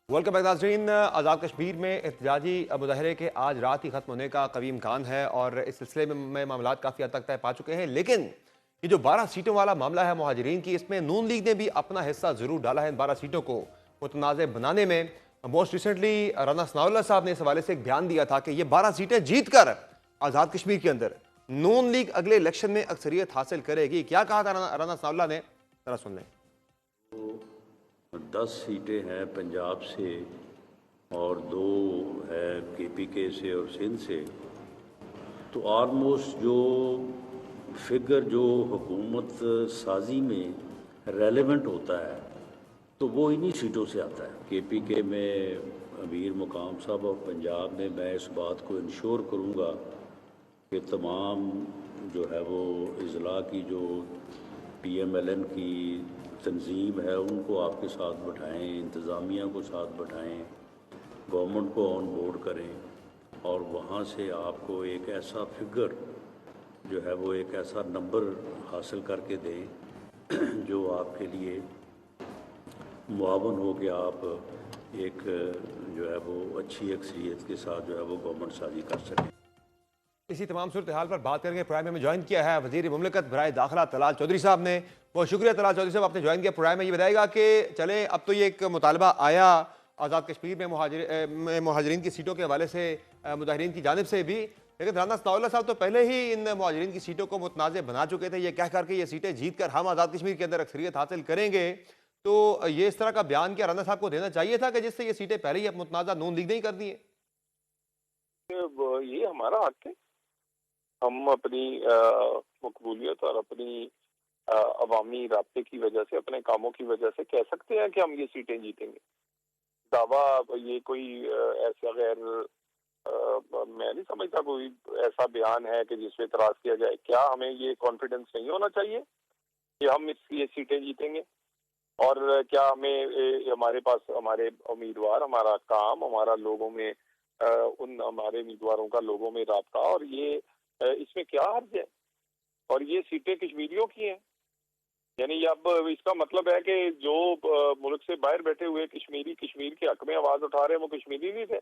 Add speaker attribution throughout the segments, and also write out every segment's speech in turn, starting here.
Speaker 1: Welcome back नाज़रीन। आज़ाद कश्मीर में एहतजाजी मुजाहरे के आज रात ही खत्म होने का कभी इम्कान है और इस सिलसिले में मामला काफ़ी हद तक तय पा चुके हैं। लेकिन ये जो 12 सीटों वाला मामला है मुहाजिरीन की, इसमें नून लीग ने भी अपना हिस्सा जरूर डाला है इन 12 सीटों को मुतनाज़ बनाने में। मोस्ट रिसेंटली राना सनाउल्लाह साहब ने इस हवाले से एक बयान दिया था कि ये 12 सीटें जीत कर आज़ाद कश्मीर के अंदर नून लीग अगले इलेक्शन में अक्सरियत हासिल करेगी। क्या कहा था राना सनाउल्लाह ने, जरा सुन लें।
Speaker 2: 10 सीटें हैं पंजाब से और 2 है केपीके से और सिंध से। तो ऑलमोस्ट जो फिगर जो हुकूमत साजी में रेलेवेंट होता है तो वो इन्हीं सीटों से आता है। केपीके में अमीर मुकाम साहब और पंजाब में मैं इस बात को इंश्योर करूँगा कि तमाम जो है वो इजला की जो PMLN की तंजीम है उनको आपके साथ बैठाएं, इंतज़ामिया को साथ बैठाएं, गवर्नमेंट को ऑन बोर्ड करें और वहाँ से आपको एक ऐसा फिगर जो है वो एक ऐसा नंबर हासिल करके दें जो आपके लिए मुआवन हो कि आप एक जो है वो अच्छी अक्सरियत के साथ जो है वो गवर्नमेंट साजी कर सकें।
Speaker 1: इसी तमाम सूरत हाल पर बात करेंगे। प्रोग्राम में ज्वाइन किया है वजीर मुमलिकत बराए दाखिला तलाल चौधरी साहब ने। बहुत शुक्रिया तलाल चौधरी साहब, आपने ज्वाइन किया प्रोग्राम में। ये बताएगा कि चले अब तो ये एक मुतालबा आया आज़ाद कश्मीर में मुहाजिरीन की सीटों के हवाले से मुजाहिरीन की जानिब से भी, लेकिन राना सनाउल्लाह साहब तो पहले ही इन मुहाजिरीन की सीटों को मुतनाज़ बना चुके थे, ये कह करके ये सीटें जीत कर हम आज़ाद कश्मीर के अंदर अक्सरियत हासिल करेंगे। तो ये इस तरह का बयान क्या राना साहब को देना चाहिए था कि जिससे ये सीटें पहले ही अब मुतनाज़ा नून लीग नहीं कर दी है?
Speaker 3: ये हमारा हक है। हम अपनी मकबूलियत और अपनी अवामी राब्ते की वजह से, अपने कामों की वजह से कह सकते हैं कि हम ये सीटें जीतेंगे। दावा ये कोई ऐसा गैर मैं नहीं समझता कोई ऐसा बयान है कि जिस पे इतराज किया जाए। क्या हमें ये कॉन्फिडेंस नहीं होना चाहिए कि हम ये सीटें जीतेंगे? और क्या हमें हमारे पास हमारे उम्मीदवार, हमारा काम, हमारा लोगों में उन हमारे उम्मीदवारों का लोगों में राब्ता, और ये इसमें क्या हर्ज है? और ये सीटें कश्मीरियों की हैं। यानी अब इसका मतलब है कि जो मुल्क से बाहर बैठे हुए कश्मीरी कश्मीर के हक में आवाज उठा रहे हैं वो कश्मीरी नहीं थे,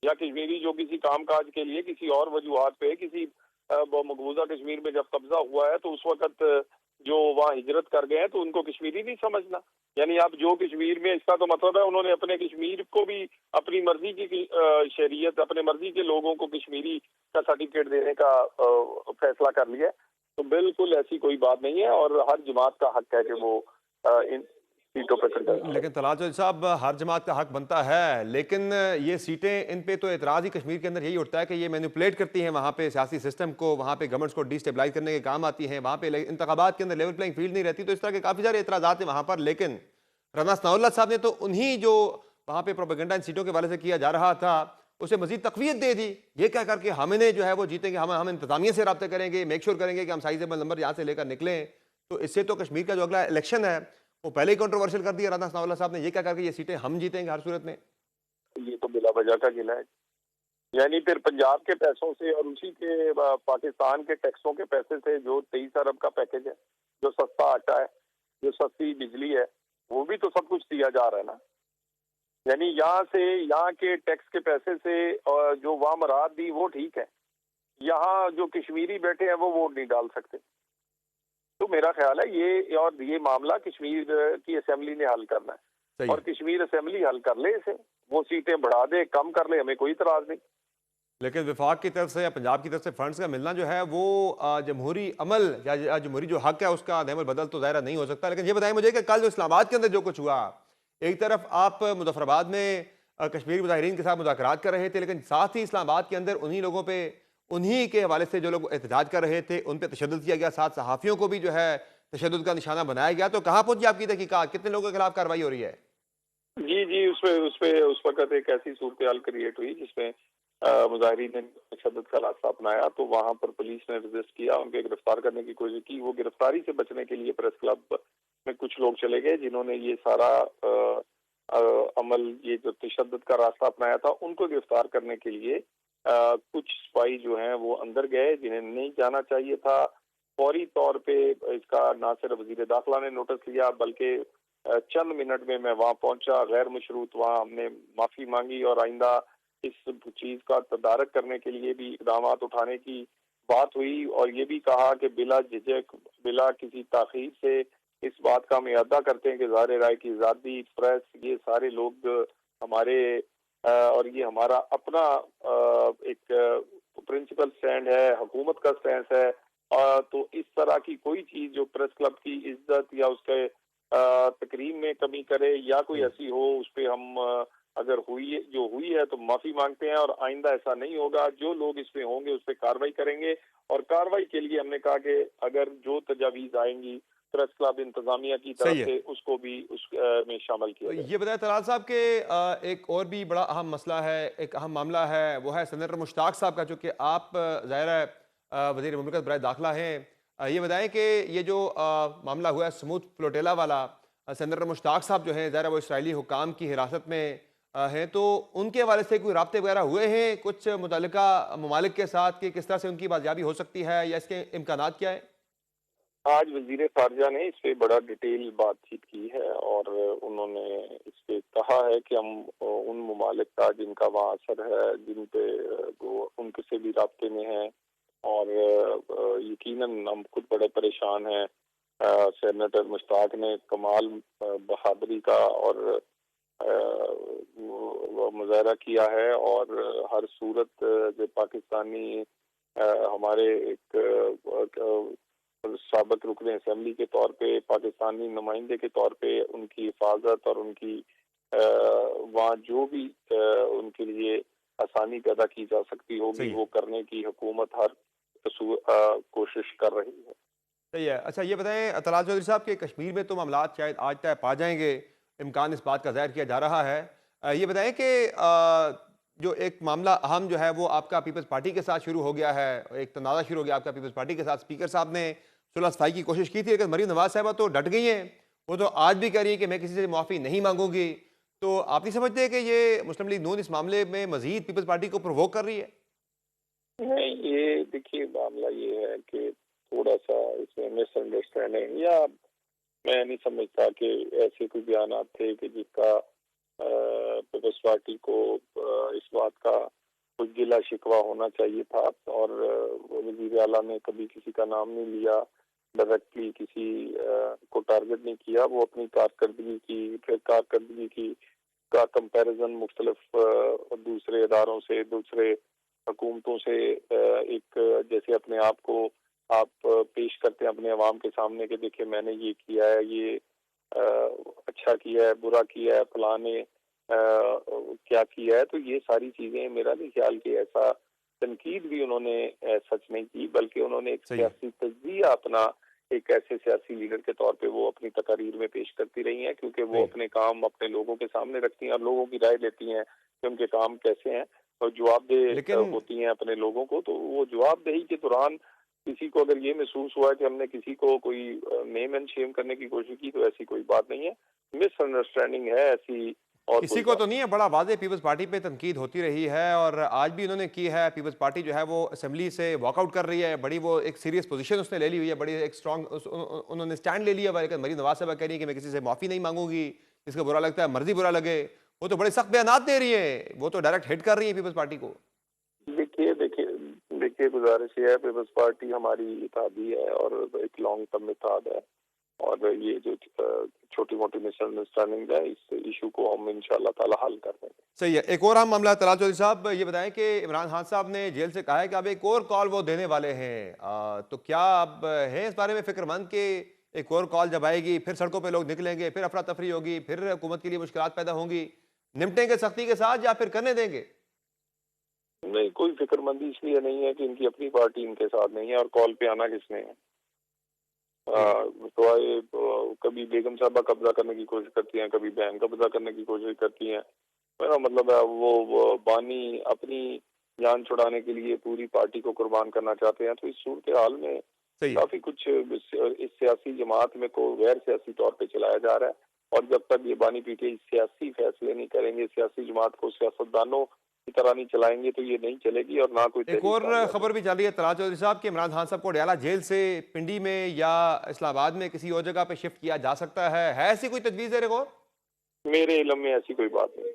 Speaker 3: या कश्मीरी जो किसी काम काज के लिए किसी और वजूहात पे किसी मकबूजा कश्मीर में जब कब्जा हुआ है तो उस वक्त जो वहाँ हिजरत कर गए हैं तो उनको कश्मीरी नहीं समझना। यानी आप जो कश्मीर में, इसका तो मतलब है उन्होंने अपने कश्मीर को भी अपनी मर्जी की शरीयत, अपने मर्जी के लोगों को कश्मीरी का सर्टिफिकेट देने का फैसला कर लिया है। तो बिल्कुल ऐसी कोई बात नहीं है और हर जमात का हक है कि वो इन सीटों पर कंटेस्ट।
Speaker 1: लेकिन तलाल चौधरी साहब, हर जमात का हक बनता है, लेकिन ये सीटें, इन पे तो एतराज़ ही कश्मीर के अंदर यही उठता है कि ये मैनिपुलेट करती हैं वहाँ पे सियासी सिस्टम को, वहाँ पे गवर्नमेंट्स को डिस्टेबलाइज करने के काम आती हैं, वहाँ पे इंतखाबात के अंदर लेवल प्लेइंग फील्ड नहीं रहती। तो इस तरह के काफ़ी सारे एतराज़ात हैं वहाँ पर। लेकिन राना सनाउल्लाह साहब ने तो उन्हीं जो वहाँ पे प्रोपेगेंडा इन सीटों के हवाले से किया जा रहा था उसे मजीद तकवीत दे दी, ये कह करके हमने जो है वो जीतेंगे, हम इंतजामिया से रब्ते करेंगे, मेक श्योर करेंगे कि हम साइजेबल नंबर यहाँ से लेकर निकलें। तो इससे तो कश्मीर का जो अगला इलेक्शन है वो पहले ही कंट्रोवर्शियल कर दिया राना सनाउल्लाह साहब ने, ये क्या करके ये सीटें हम जीतेंगे हर सूरत में।
Speaker 3: ये तो बिला वजह का गिला है। यानी फिर पंजाब के पैसों से और उसी के पाकिस्तान के टैक्सों के पैसे से जो 23 अरब का पैकेज है, जो सस्ता आटा है, जो सस्ती बिजली है, वो भी तो सब कुछ दिया जा रहा है ना। यानी यहाँ से, यहाँ के टैक्स के पैसे से जो वहाँ मराद दी वो ठीक है, यहाँ जो कश्मीरी बैठे हैं वो वोट नहीं डाल सकते। तो मेरा ख्याल है ये मामला कश्मीर की असेंबली ने हल करना है
Speaker 1: सही
Speaker 3: और
Speaker 1: है।
Speaker 3: कश्मीर असेंबली हल कर ले इसे, वो सीटें बढ़ा दे, कम कर ले, हमें कोई इतराज नहीं।
Speaker 1: लेकिन विफाक की तरफ से या पंजाब की तरफ से फंड्स का मिलना जो है वो जमहूरी अमल या जमहूरी जो हक है उसका अदल बदल तो ज़ाहिर नहीं हो सकता। लेकिन ये बताएं मुझे कि कल जो इस्लामाबाद के अंदर जो कुछ हुआ, एक तरफ आप मुजफ्फराबाद में कश्मीरी मुजाहिरीन के साथ मुज़ाकरात कर रहे थे, लेकिन साथ ही इस्लामाबाद के अंदर उन्हीं लोगों पे, उन्हीं के हवाले से जो लोग एहतजाज कर रहे थे उन पर तशद्दुद किया गया, साथ सहाफ़ियों को भी जो है तशद्दुद का निशाना बनाया गया। तो कहाँ पहुंची आपकी तहकीकात, कितने लोगों के खिलाफ कार्रवाई हो रही है?
Speaker 3: जी जी, उसपे उस वक्त एक ऐसी सूरत हाल क्रिएट हुई जिसमें मुजाहिरीन ने तशद्दुद का रास्ता अपनाया, तो वहां पर पुलिस ने रेजिस्ट किया, उनके गिरफ्तार करने की कोशिश की। वो गिरफ्तारी से बचने के लिए प्रेस क्लब में कुछ लोग चले गए जिन्होंने ये सारा अमल, ये जो तशद्दुद का रास्ता अपनाया था, उनको गिरफ्तार करने के लिए कुछ सिपाही जो हैं वो अंदर गए जिन्हें नहीं जाना चाहिए था। फौरी तौर पे इसका ना सिर्फ वजीर दाखिला ने नोटिस लिया बल्कि चंद मिनट में मैं वहां पहुंचा, गैर मशरूत वहां हमने माफी मांगी और आइंदा इस चीज का तदारक करने के लिए भी इकदाम उठाने की बात हुई और ये भी कहा कि बिला झिझक, बिला किसी ताखीर से इस बात का हम इरादा करते हैं कि ज़ाहिर राय की आज़ादी, प्रेस, ये सारे लोग हमारे और ये हमारा अपना एक प्रिंसिपल स्टैंड है, हुकूमत का स्टैंड है। तो इस तरह की कोई चीज जो प्रेस क्लब की इज्जत या उसके तकरीम में कमी करे या कोई ऐसी हो, उस पर हम अगर हुई है तो माफी मांगते हैं और आइंदा ऐसा नहीं होगा। जो लोग इस पे होंगे उस पर कार्रवाई करेंगे और कार्रवाई के लिए हमने कहा कि अगर जो तजावीज आएंगी प्रेस क्लब इंतजामिया की
Speaker 1: सही
Speaker 3: तरफ
Speaker 1: है।
Speaker 3: से उसको भी उस में शामिल किया
Speaker 1: तो
Speaker 3: जाए।
Speaker 1: ये बताया तलाल साहब के एक और भी बड़ा अहम मसला है, एक अहम मामला है, वो है सेनेटर मुश्ताक साहब का, चूँकि आप ज़ाहिर है वज़ीर मुमलिकत बराए दाखिला हैं। ये बताएं कि ये जो मामला हुआ है स्मूथ फ्लोटेला वाला, सेनेटर मुश्ताक साहब जो हैं ज़ाहिर है वो इसराइली हुकाम की हिरासत में हैं, तो उनके हवाले से कोई राब्ते वगैरह हुए हैं कुछ मुतल्लिका ममालिक के साथ कि किस तरह से उनकी बाजियाबी हो सकती है या इसके इम्कानात क्या है?
Speaker 3: आज वजीर खारजा ने इस पे बड़ा डिटेल बातचीत की है और उन्होंने इस पे कहा है कि हम उन ममालिक का जिनका वहाँ असर है, जिन पे वो उनके से भी राब्ते में हैं और यकीनन हम खुद बड़े परेशान हैं। सेनेटर मुश्ताक ने कमाल बहादुरी का और वो मुजाहरा किया है और हर सूरत जो पाकिस्तानी हमारे एक साबिक रुकन असेंबली के तौर पे, पाकिस्तानी नुमाइंदे के तौर पे उनकी हिफाजत और उनकी वहाँ जो भी उनके लिए आसानी पैदा की जा सकती होगी
Speaker 1: सही है।
Speaker 3: वो करने की हुकूमत हर कोशिश कर रही है।
Speaker 1: सही है। अच्छा ये बताएं तलाल चौधरी साहब के कश्मीर में तो मामलात शायद आज तय पा जाएंगे, इम्कान इस बात का ज़ाहिर किया जा रहा है। ये बताएं कि जो एक मामला अहम जो है वो आपका पीपल्स पार्टी के साथ शुरू हो गया है, एक तनाज़ा शुरू हो गया आपका पीपल्स पार्टी के साथ। स्पीकर साहब ने सुलह सफाई की कोशिश की थी लेकिन मरीम नवाज साहबा तो डट गई हैं, वो तो आज भी कह रही है कि मैं किसी से माफ़ी नहीं मांगूंगी। तो आप नहीं समझते कि ये मुस्लिम लीग नून इस मामले में मजीद पीपल्स पार्टी को प्रोवोक कर रही है?
Speaker 3: नहीं, ये देखिए मामला ये है कि थोड़ा सा इसमें मिसअंडरस्टैंडिंग या मैं नहीं समझता कि ऐसे कोई बयान थे कि जिसका पीपल्स पार्टी को इस बात का कुछ गिला शिकवा होना चाहिए था और वजीर आला ने कभी किसी का नाम नहीं लिया, डायरेक्टली किसी को टारगेट नहीं किया। वो अपनी कारकर्दगी की का कंपैरिजन मुख्तलिफ दूसरे इदारों से, दूसरे हुकूमतों से एक जैसे अपने आप को आप पेश करते हैं अपने अवाम के सामने कि देखिए मैंने ये किया है, ये अच्छा किया है, बुरा किया है, फलाने क्या किया है। तो ये सारी चीजें मेरा नहीं ख्याल कि ऐसा तनकीद भी उन्होंने सच नहीं की, बल्कि उन्होंने एक
Speaker 1: सही है।
Speaker 3: सियासी तज्जिया अपना एक ऐसे सियासी लीडर के तौर पे वो अपनी तकारीर में पेश करती रही हैं, क्योंकि वो
Speaker 1: सही है।
Speaker 3: अपने काम अपने लोगों के सामने रखती हैं और लोगों की राय लेती हैं कि उनके काम कैसे हैं और जवाबदेह
Speaker 1: लेकिन
Speaker 3: होती हैं अपने लोगों को। तो वो जवाबदेही के दौरान किसी को अगर ये महसूस हुआ कि हमने किसी को कोई नेम एंड शेम करने की कोशिश की, तो ऐसी कोई बात नहीं है, मिसअंडरस्टैंडिंग है ऐसी और
Speaker 1: किसी
Speaker 3: कोई
Speaker 1: को
Speaker 3: बात
Speaker 1: तो नहीं है, बड़ा वाज़ेह पीपल्स पार्टी पे तनकीद होती रही है और आज भी उन्होंने की है। पीपल्स पार्टी जो है वो असेंबली से वॉकआउट कर रही है, बड़ी वो एक सीरियस पोजीशन उसने ले ली हुई है, बड़ी एक स्ट्रांग उन्होंने स्टैंड ले लिया हुआ है। लेकिन मरीम नवाज साहबा कह रही है कि मैं किसी से माफ़ी नहीं मांगूंगी, जिसको बुरा लगता है मर्जी बुरा लगे। वो तो बड़े सख्त बयान दे रही है, वो तो डायरेक्ट हिट कर रही है पीपल्स पार्टी को।
Speaker 3: देखिए देखिए देखिए गुजारिश ये है, पीपल्स पार्टी हमारी इत्तेहादी है और एक लॉन्ग टर्म इत्तेहाद है और ये जो छोटी मोटी मिसअंडरस्टैंडिंग है इस इशू को हम इंशाल्लाह ताला हल कर देंगे।
Speaker 1: सही है। एक और अहम मामला तलाल चौधरी साहब, ये बताएं कि इमरान खान साहब ने जेल से कहा है कि अब एक और कॉल वो देने वाले हैं। तो क्या अब है इस बारे में फिक्रमंद कि एक और कॉल जब आएगी फिर सड़कों पे लोग निकलेंगे, फिर अफरा तफरी होगी, फिर हुकूमत के लिए मुश्किलात पैदा होंगी, निपटेंगे सख्ती के साथ या फिर करने देंगे?
Speaker 3: नहीं, कोई फिक्रमंदी इसलिए नहीं है कि इनकी अपनी पार्टी इनके साथ नहीं है और कॉल पे आना किसने है।
Speaker 1: जी।
Speaker 3: तो ये कभी बेगम साहबा कब्जा करने की कोशिश करती हैं, कभी बहन कब्जा करने की कोशिश करती हैं। मेरा मतलब है वो बानी अपनी जान छुड़ाने के लिए पूरी पार्टी को कुर्बान करना चाहते हैं। तो इस सूरत हाल में
Speaker 1: सही है।
Speaker 3: काफी कुछ इस सियासी जमात में को गैर सियासी तौर पे चलाया जा रहा है और जब तक ये बानी पीटीआई सियासी फैसले नहीं करेंगे, सियासी जमात को सियासतदानों की तरह नहीं चलाएंगे तो ये नहीं चलेगी और ना कोई
Speaker 1: एक और
Speaker 3: तहरीक
Speaker 1: खबर भी चल रही है तलाल चौधरी साहब कि इमरान खान साहब को डयाला जेल से पिंडी में या इस्लामाबाद में किसी और जगह पे शिफ्ट किया जा सकता है ऐसी कोई तजवीज़ है? और
Speaker 3: मेरे इल्म में ऐसी कोई बात नहीं,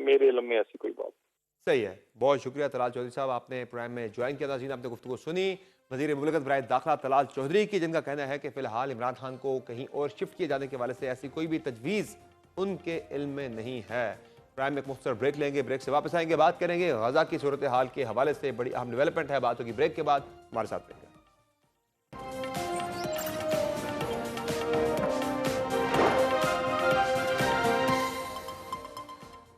Speaker 3: मेरे इल्म में ऐसी कोई बात नहीं।
Speaker 1: सही है, बहुत शुक्रिया तलाल चौधरी साहब, आपने प्रोग्राम में ज्वाइन किया। नाज़रीन, आपने गुफ्तगू सुनी वज़ीर मुमलिकत बराए दाखिला तलाल चौधरी की, जिनका कहना है कि फ़िलहाल इमरान खान को कहीं और शिफ्ट किए जाने के हवाले से ऐसी कोई भी तजवीज़ उनके इल्म में नहीं है। प्राइम में एक मुख्तसर ब्रेक लेंगे, ब्रेक से वापस आएंगे, बात करेंगे गजा की सूरत हाल के हवाले से। बड़ी अहम डेवलपमेंट है, बात होगी ब्रेक के बाद। हमारे साथ रहेंगे।